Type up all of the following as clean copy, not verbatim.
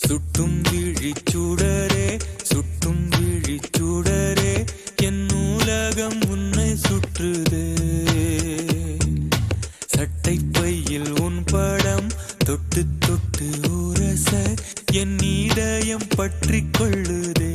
சுட்டும் விழிச்சுடரே சுட்டும் விழிச்சுடரே என் நூலகம் உன்னை சுற்றுதே சட்டை பையில் உன் படம் தொட்டு தொட்டு உரச என் இதயம் பற்றி கொள்ளுதே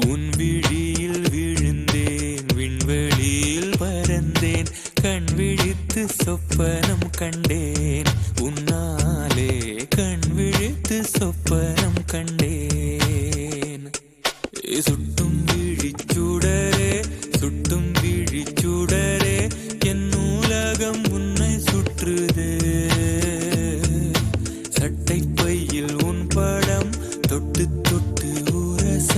உன் விழியில் விழுந்தேன் விண்வெளியில் பறந்தேன் கண் விழித்து சொப்பனம் கண்டேன் உன்னாலே கண் விழித்து சொப்பனம் கண்டேன் சுட்டும் விழிச்சுடரே சுட்டும் விழிச்சுடரே என் நூலகம் உன்னை சுற்றுதே சட்டை பையில் உன் படம் தொட்டு தொட்டு உரச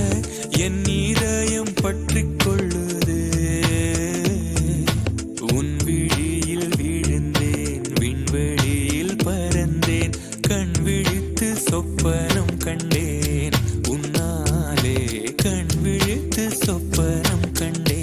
என் இதயம் பற்றி கொள்ளுதே உன் விழியில் விழுந்தேன் விண்வெளியில் பறந்தேன் கண் விழித்து சொப்பனம் கண்டேன் உன்னாலே கண் விழித்து சொப்பனம் கண்டேன்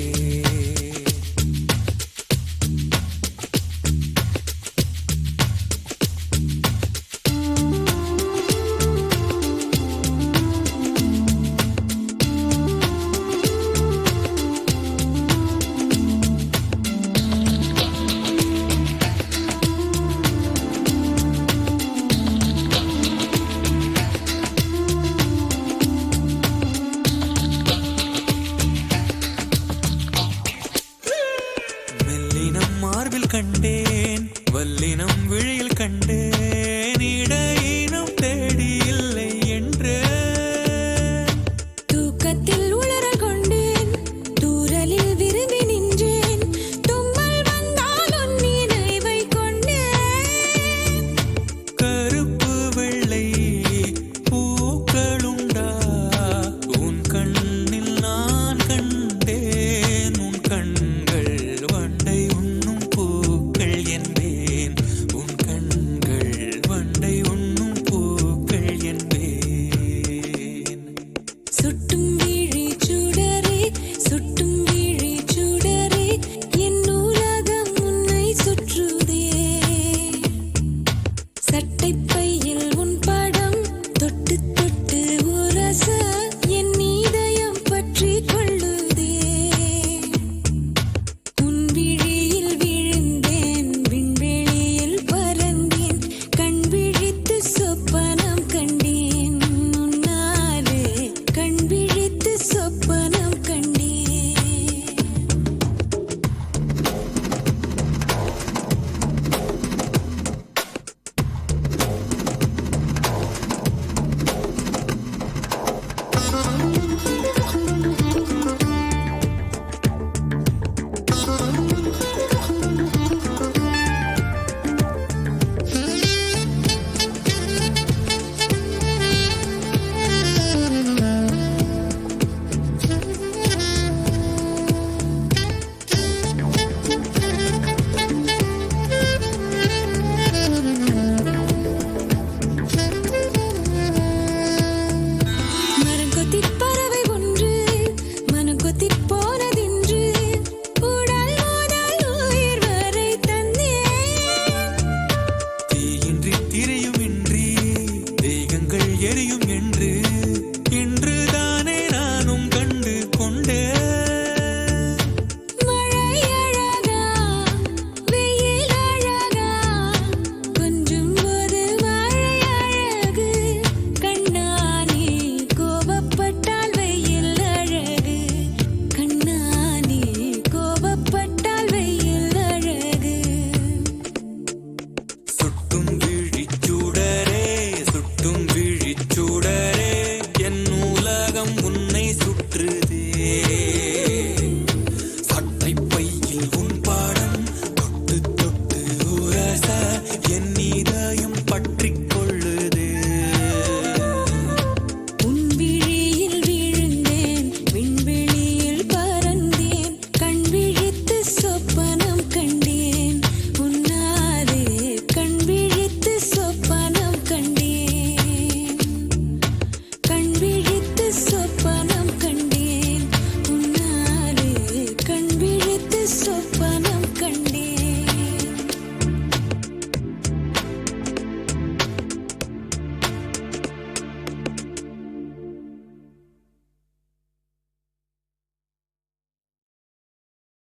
மார்பில் கண்டேன் வல்லினம் விழியில் கண்டேன் இடையினம் தேடி இல்லை என்று தூக்கத்தில் உளற கொண்டேன் தூரலில் விரும்பி நின்றேன் தும்மல் வந்தால் உன் நினைவை கொண்டேன் கருப்பு வெள்ளை பூக்களுண்டா உன் கண்ணில் நான் கண்டேன் உன் கண்கள் வண்டை உண்ணும் பூக்கள் என்பேன் உன் கண்கள் வண்டை உண்ணும் பூக்கள் என்பேன் சுட்டும் விழிச்சுடரே சுட்டும் விழிச்சுடரே என் நூலகம் உன்னை சுற்றுதே சட்டை பையில் உன் படம் தொட்டு தொட்டு உரச என் இதயம் பற்றி கொள்ளுதே உன் விழியில் விழுந்தேன் விண்வெளியில் பறந்தேன் கண் விழித்து சொப்பனம் கண்டேன் உன்னாலே கண் விழித்து சொப்பனம்